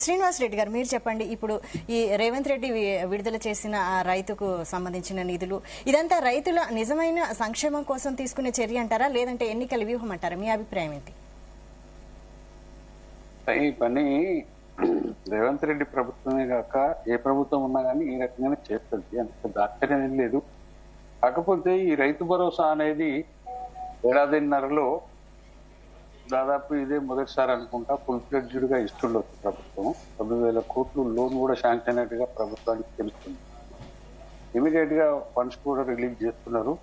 శ్రీనివాస్ రెడ్డి గారు మీరు చెప్పండి. ఇప్పుడు ఈ రేవంత్ రెడ్డి విడుదల చేసిన ఆ రైతుకు సంబంధించిన నిధులు ఇదంతా రైతుల నిజమైన సంక్షేమం కోసం తీసుకునే చర్య అంటారా, లేదంటే ఎన్నికల వ్యూహం అంటారా? మీ అభిప్రాయం ఏంటి? ఈ పని రేవంత్ రెడ్డి ప్రభుత్వమే కాక ఏ ప్రభుత్వం ఉన్నా కానీ ఈ రకంగానే చేస్తుంది, అంత ఆశ్చర్యం లేదు. కాకపోతే ఈ రైతు భరోసా అనేది ఏడాదిన్నరలో దాదాపు ఇదే మొదటిసారి అనుకుంటా ఫుల్ ఫ్లెడ్జ్డ్ గా ఇస్తుండొచ్చు ప్రభుత్వం. 9,000 కోట్లు లోన్ కూడా శాంక్షన్ అయినట్టుగా ప్రభుత్వానికి తెలుస్తుంది. ఇమీడియట్ గా ఫండ్స్ కూడా రిలీజ్ చేస్తున్నారు.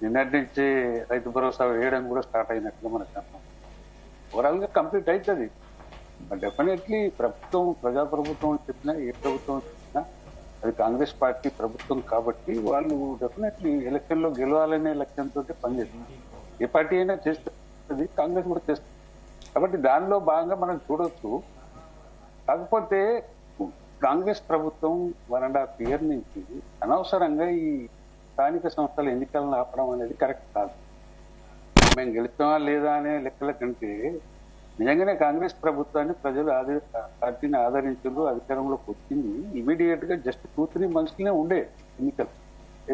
నిన్నటి నుంచే రైతు భరోసా వేయడం కూడా స్టార్ట్ అయినట్టుగా మనకు అర్థం. ఓవరాల్ గా కంప్లీట్ అవుతుంది. డెఫినెట్లీ ప్రభుత్వం ప్రజాప్రభుత్వం చెప్పినా ఏ ప్రభుత్వం చెప్పినా అది కాంగ్రెస్ పార్టీ ప్రభుత్వం కాబట్టి వాళ్ళు డెఫినెట్లీ ఎలక్షన్ లో గెలవాలనే లక్ష్యంతో పనిచేస్తుంది. ఏ పార్టీ అయినా చేస్తుంది, కాంగ్రెస్ కూడా చేస్తుంది. కాబట్టి దానిలో భాగంగా మనం చూడొచ్చు. కాకపోతే కాంగ్రెస్ ప్రభుత్వం 1.5 years నుంచి అనవసరంగా ఈ స్థానిక సంస్థల ఎన్నికలను ఆపడం అనేది కరెక్ట్ కాదు. మేము గెలుస్తామా లేదా అనే లెక్కల కంటే నిజంగానే కాంగ్రెస్ ప్రభుత్వాన్ని ప్రజలు పార్టీని ఆదరించారు, అధికారంలోకి వచ్చింది. ఇమీడియట్ గా జస్ట్ 2-3 months ఉండే ఎన్నికలు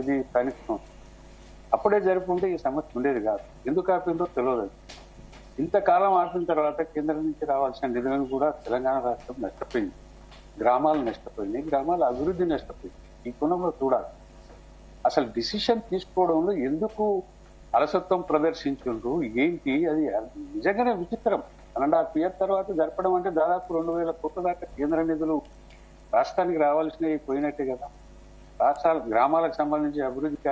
ఇది స్థానిక సంస్థ. అప్పుడే జరుపుకుంటే ఈ సమస్య ఉండేది కాదు. ఎందుకు ఆపిందో తెలియదు. ఇంతకాలం ఆపిన తర్వాత కేంద్రం నుంచి రావాల్సిన నిధులను కూడా తెలంగాణ రాష్ట్రం నష్టపోయింది, గ్రామాలు నష్టపోయినాయి, గ్రామాల అభివృద్ధి నష్టపోయింది. ఈ కోణంలో చూడాలి. అసలు డిసిషన్ తీసుకోవడంలో ఎందుకు అలసత్వం ప్రదర్శించుండ్రు ఏంటి, అది నిజంగానే విచిత్రం. 1.5 years తర్వాత జరపడం అంటే దాదాపు 2,000 కోట్ల దాకా కేంద్ర నిధులు రాష్ట్రానికి రావాల్సినవి పోయినట్టే కదా. రాష్ట్రాల గ్రామాలకు సంబంధించి అభివృద్ధి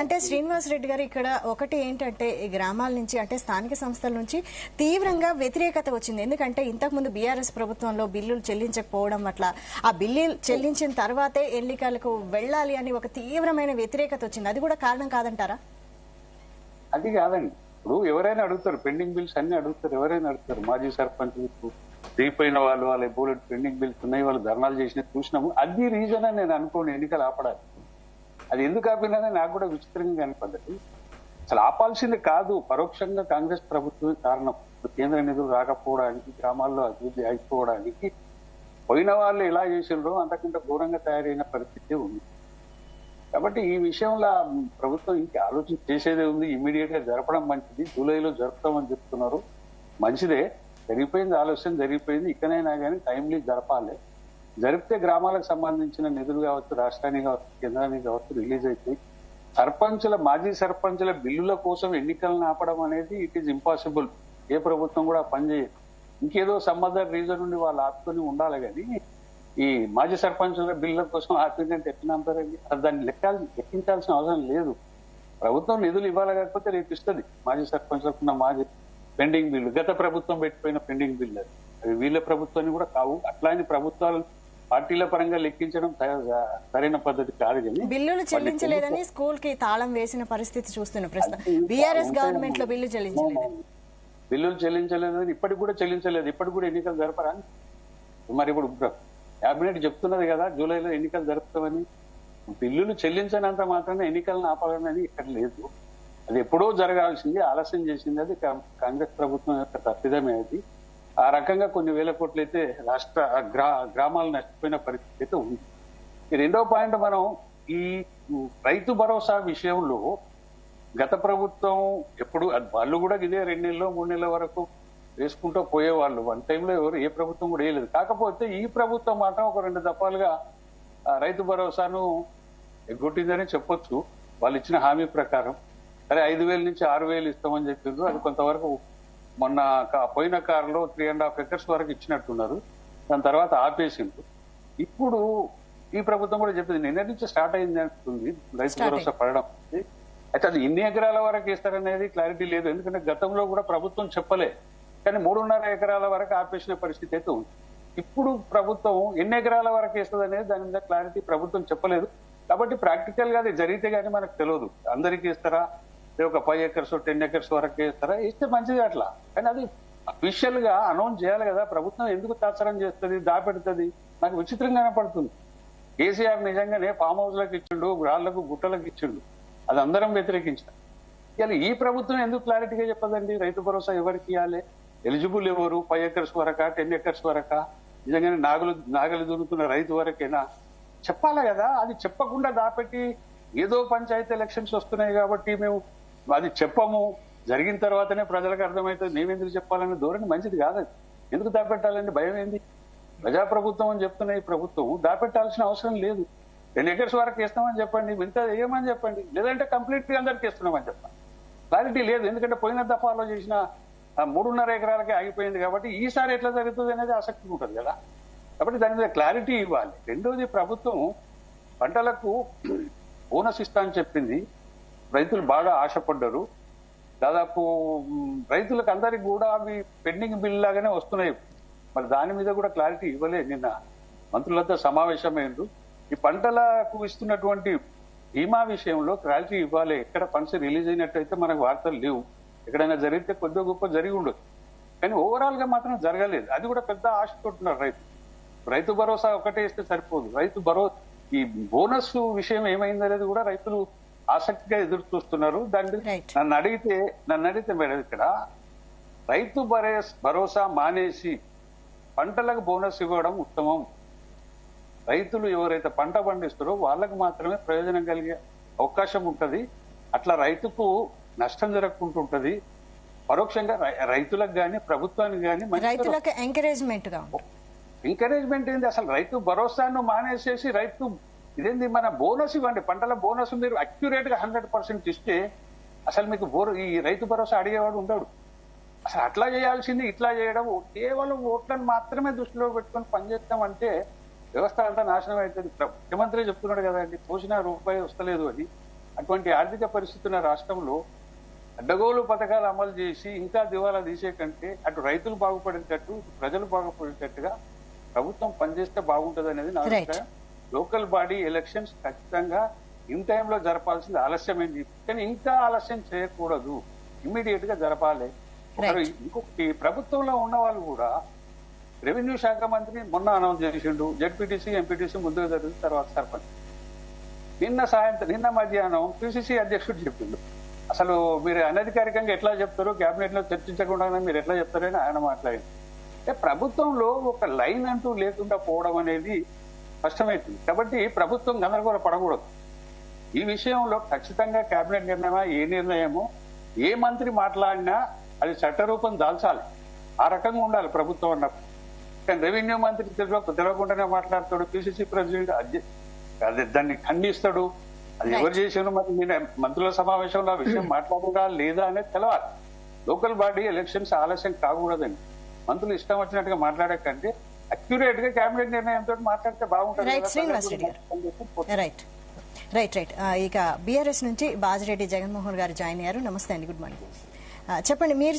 అంటే శ్రీనివాస్ రెడ్డి గారు ఇక్కడ ఒకటి ఏంటంటే ఈ గ్రామాల నుంచి అంటే స్థానిక సంస్థల నుంచి తీవ్రంగా వ్యతిరేకత వచ్చింది. ఎందుకంటే ఇంతకు ముందు బీఆర్ఎస్ ప్రభుత్వంలో బిల్లులు చెల్లించకపోవడం వల్ల ఆ బిల్లులు చెల్లించిన తర్వాతే ఎన్నికలకు వెళ్ళాలి అని ఒక తీవ్రమైన వ్యతిరేకత వచ్చింది. అది కూడా కారణం కాదంటారా? అది కాదండి. ఇప్పుడు ఎవరైనా అడుగుతారు, పెండింగ్ బిల్స్ అన్ని అడుగుతారు, ఎవరైనా అడుగుతారు. మాజీ సర్పంచ్ దిగిపోయిన వాళ్ళు, వాళ్ళ బోలెడ్ పెండింగ్ బిల్స్ ఉన్నాయి, వాళ్ళు ధర్నాలు చేసిన చూసినాము. అది రీజన్ అని నేను అనుకోండి ఎన్నికలు ఆపడానికి. అది ఎందుకు ఆపినదని నాకు కూడా విచిత్రంగా కనపడ్డది. అసలు ఆపాల్సింది కాదు, పరోక్షంగా కాంగ్రెస్ ప్రభుత్వమే కారణం. కేంద్ర నిధులు రాకపోవడానికి, గ్రామాల్లో అభివృద్ధి ఆగిపోవడానికి పోయిన వాళ్ళు ఎలా చేసినారో అంతకంటే ఘోరంగా తయారైన పరిస్థితి ఉంది. కాబట్టి ఈ విషయంలో ప్రభుత్వం ఇంకా ఆలోచన చేసేదే ఉంది. ఇమీడియట్ గా జరపడం మంచిది. జూలైలో జరుపుతామని చెప్తున్నారు, మంచిదే. జరిగిపోయింది, ఆలోచన జరిగిపోయింది. ఇకనైనా కానీ టైమ్లీ జరపాలి. జరిపితే గ్రామాలకు సంబంధించిన నిధులు కావచ్చు, రాష్ట్రానికి కావచ్చు, కేంద్రానికి కావచ్చు రిలీజ్ అవుతాయి. మాజీ సర్పంచుల బిల్లుల కోసం ఎన్నికలను ఆపడం అనేది ఇట్ ఈస్ ఇంపాసిబుల్. ఏ ప్రభుత్వం కూడా పనిచేయదు. ఇంకేదో సమ్ అదర్ రీజన్ నుండి వాళ్ళు ఆపుకొని ఉండాలి. కానీ ఈ మాజీ సర్పంచుల బిల్లుల కోసం ఆపిందంటే ఎట్లా అంటారండి? దాన్ని లెక్కించాల్సిన అవసరం లేదు. ప్రభుత్వం నిధులు ఇవ్వాలి, కాకపోతే రేపు ఇస్తుంది. మాజీ సర్పంచులకున్న మాజీ పెండింగ్ బిల్లు గత ప్రభుత్వం పెట్టిపోయిన పెండింగ్ బిల్లు అవి వీళ్ళ ప్రభుత్వాన్ని కూడా కావు. అట్లాంటి ప్రభుత్వాలు పార్టీల పరంగా లెక్కించడం సరైన పద్ధతి కాదు. కానీ బిల్లులు చెల్లించలేదని స్కూల్ కి తాళం వేసిన పరిస్థితి చూస్తున్న ప్రస్తుతం బీఆర్ఎస్ గవర్నమెంట్ లో బిల్లులు చెల్లించలేదని ఇప్పటికి కూడా చెల్లించలేదు. ఇప్పటికి కూడా ఎన్నికలు జరపరా? మరి ఇప్పుడు క్యాబినెట్ చెప్తున్నది కదా జూలైలో ఎన్నికలు జరుపుతామని. బిల్లులు చెల్లించనంత మాత్రమే ఎన్నికలను ఆపాలని ఇక్కడ లేదు. అది ఎప్పుడో జరగాల్సింది, ఆలస్యం చేసింది. అది కాంగ్రెస్ ప్రభుత్వం యొక్క తప్పిదమే. అది ఆ రకంగా కొన్ని వేల కోట్లు అయితే రాష్ట్ర గ్రామాలు నష్టపోయిన పరిస్థితి అయితే ఉంది. ఈ రెండో పాయింట్, మనం ఈ రైతు భరోసా విషయంలో గత ప్రభుత్వం ఎప్పుడు వాళ్ళు కూడా ఇదే 2 నెలలు 3 నెలల వరకు వేసుకుంటూ పోయేవాళ్ళు. వన్ టైంలో ఏ ప్రభుత్వం కూడా వేయలేదు. కాకపోతే ఈ ప్రభుత్వం మాత్రం ఒక 2 దఫాలుగా రైతు భరోసాను ఎగ్గొట్టిందని చెప్పొచ్చు. వాళ్ళు ఇచ్చిన హామీ ప్రకారం. సరే 5,000 నుంచి 6,000 ఇస్తామని చెప్పిండ్రు. అది కొంతవరకు మొన్న పోయిన కారులో 3.5 acres వరకు ఇచ్చినట్టున్నారు. దాని తర్వాత ఆపేసిండ్రు. ఇప్పుడు ఈ ప్రభుత్వం కూడా చెప్పింది, నిన్నటి నుంచి స్టార్ట్ అయింది అంటుంది రైతు భరోసా పడడం. అయితే అది ఎన్ని ఎకరాల వరకు ఇస్తారనేది క్లారిటీ లేదు. ఎందుకంటే గతంలో కూడా ప్రభుత్వం చెప్పలే. కానీ 3.5 acres వరకు ఆపేసిన పరిస్థితి అయితే ఉంది. ఇప్పుడు ప్రభుత్వం ఎన్ని ఎకరాల వరకు వేస్తుంది అనేది దాని మీద క్లారిటీ ప్రభుత్వం చెప్పలేదు. కాబట్టి ప్రాక్టికల్ గా అది జరిగితే గానీ మనకు తెలియదు. అందరికీ ఇస్తారా, ఒక 5 acres 10 acres వరకు వేస్తారా? ఇస్తే మంచిది అట్లా. కానీ అది అఫీషియల్ గా అనౌన్స్ చేయాలి కదా. ప్రభుత్వం ఎందుకు తాత్సరం చేస్తుంది, దాపెడుతుంది? నాకు విచిత్రంగా కనపడుతుంది. కేసీఆర్ నిజంగానే ఫామ్ హౌస్ లకు ఇచ్చిండు, రాళ్లకు గుట్టలకు ఇచ్చిండు. అది అందరం వ్యతిరేకించారు. ఇలా ఈ ప్రభుత్వం ఎందుకు క్లారిటీగా చెప్పదండి రైతు భరోసా ఎవరికి ఇవ్వాలి, ఎలిజిబుల్ ఎవరు, 5 acres వరకా 10 acres వరకా? నిజంగానే నాగలు దున్నుతున్న రైతు వరకైనా చెప్పాలి కదా. అది చెప్పకుండా దాపెట్టి ఏదో పంచాయతీ ఎలక్షన్స్ వస్తున్నాయి కాబట్టి మేము అది చెప్పము, జరిగిన తర్వాతనే ప్రజలకు అర్థమవుతుంది, మేమెందుకు చెప్పాలనే ధోరణి మంచిది కాదు. అది ఎందుకు దాపెట్టాలంటే భయం ఏంది? ప్రజాప్రభుత్వం అని చెప్తున్న ఈ ప్రభుత్వం దాపెట్టాల్సిన అవసరం లేదు. 2 acres వరకు ఇస్తామని చెప్పండి, మిగతా ఏమని చెప్పండి, లేదంటే కంప్లీట్లీ అందరికి ఇస్తున్నామని చెప్పండి. క్లారిటీ లేదు. ఎందుకంటే పోయిన దఫాలో చేసిన 3.5 ఎకరాలకే ఆగిపోయింది కాబట్టి ఈసారి ఎట్లా జరుగుతుంది అనేది ఆసక్తి ఉంటుంది కదా. కాబట్టి దాని మీద క్లారిటీ ఇవ్వాలి. రెండోది, ప్రభుత్వం పంటలకు బోనస్ ఇస్తా అని చెప్పింది. రైతులు బాగా ఆశపడ్డారు. దాదాపు రైతులకు అందరికి కూడా అవి పెండింగ్ బిల్ లాగానే వస్తున్నాయి. మరి దాని మీద కూడా క్లారిటీ ఇవ్వలేదు. నిన్న మంత్రులతో సమావేశమైంది. ఈ పంటలకు ఇస్తున్నటువంటి బీమా విషయంలో క్లారిటీ ఇవ్వాలి. ఎక్కడ ఫండ్స్ రిలీజ్ అయినట్టయితే మనకు వార్తలు లేవు. ఎక్కడైనా జరిగితే కొద్దిగా గొప్ప జరిగి ఉండదు, కానీ ఓవరాల్ గా మాత్రం జరగలేదు. అది కూడా పెద్ద ఆశతోటున్నారు రైతు భరోసా ఒకటే ఇస్తే సరిపోదు. ఈ బోనస్ విషయం ఏమైందనేది కూడా రైతులు ఆసక్తిగా ఎదురు చూస్తున్నారు. దాని నన్ను అడిగితే మేడం, ఇక్కడ రైతు భరోసా మానేసి పంటలకు బోనస్ ఇవ్వడం ఉత్తమం. రైతులు ఎవరైతే పంట పండిస్తారో వాళ్ళకు మాత్రమే ప్రయోజనం కలిగే అవకాశం ఉంటది. అట్లా రైతుకు నష్టం జరగకుంటుంటది. పరోక్షంగా రైతులకు గాని ప్రభుత్వానికి గాని రైతులకు ఎంకరేజ్మెంట్ ఏంది? అసలు రైతు భరోసాను మానేసేసి రైతు ఇదేంది, మన బోనస్ ఇవ్వండి, పంటల బోనస్ మీరు అక్యురేట్ గా 100% ఇస్తే అసలు మీకు ఈ రైతు భరోసా అడిగేవాడు ఉండడు. అసలు అట్లా చేయాల్సింది ఇట్లా చేయడం, కేవలం ఓట్లను మాత్రమే దృష్టిలో పెట్టుకొని పనిచేస్తామంటే వ్యవస్థ అంతా నాశనం అవుతుంది. ముఖ్యమంత్రి చెప్తున్నాడు కదండి, పోసిన రూపాయి వస్తలేదు అని. అటువంటి ఆర్థిక పరిస్థితున్న రాష్ట్రంలో అడ్డగోలు పథకాలు అమలు చేసి ఇంకా దివాలా తీసే కంటే అటు రైతులు బాగుపడేటట్టు ప్రజలు బాగుపడేటట్టుగా ప్రభుత్వం పనిచేస్తే బాగుంటది అనేది నా అభిప్రాయం. లోకల్ బాడీ ఎలక్షన్స్ ఖచ్చితంగా ఇన్ టైంలో జరపాల్సింది, ఆలస్యమైంది. కానీ ఇంకా ఆలస్యం చేయకూడదు, ఇమ్మీడియట్ గా జరపాలి. ఇంకొకటి, ప్రభుత్వంలో ఉన్న వాళ్ళు కూడా రెవెన్యూ శాఖ మంత్రి మొన్న అనౌన్స్ చేసిండు, జెడ్పీటీసీ ఎంపీటీసీ ముందుగా జరిగింది, తర్వాత సర్పంచ్. నిన్న మధ్యాహ్నం పిసిసి అధ్యక్షుడు చెప్పిండు. అసలు మీరు అనధికారికంగా ఎట్లా చెప్తారో, కేబినెట్ లో చర్చించకుండా మీరు ఎట్లా చెప్తారని ఆయన మాట్లాడింది. ప్రభుత్వంలో ఒక లైన్ అంటూ లేకుండా పోవడం అనేది కష్టమవుతుంది. కాబట్టి ప్రభుత్వం గందరగోళ పడకూడదు. ఈ విషయంలో ఖచ్చితంగా కేబినెట్ నిర్ణయమా ఏ నిర్ణయమో ఏ మంత్రి మాట్లాడినా అది చట్టరూపం దాల్చాలి. ఆ రకంగా ఉండాలి ప్రభుత్వం అన్నప్పుడు. కానీ రెవెన్యూ మంత్రి తెలియకుండానే మాట్లాడతాడు, పిసిసి ప్రెసిడెంట్ అది దాన్ని ఖండిస్తాడు. అది ఎవరు చేసాను మరి నేను మంత్రుల సమావేశంలో ఆ విషయం మాట్లాడదా లేదా అనేది తెలవాలి. లోకల్ బాడీ ఎలక్షన్స్ ఆలస్యం కాకూడదండి. మంత్రులు ఇష్టం వచ్చినట్టుగా మాట్లాడే కంటే అక్యురేట్ గా కేబినెట్ నిర్ణయంతో మాట్లాడితే బాగుంటుంది. ఇక బీఆర్ఎస్ నుంచి బాజిరెడ్డి జగన్మోహన్ గారు జాయిన్ అయ్యారు. నమస్తే అండి, గుడ్ మార్నింగ్. చెప్పండి, మీరు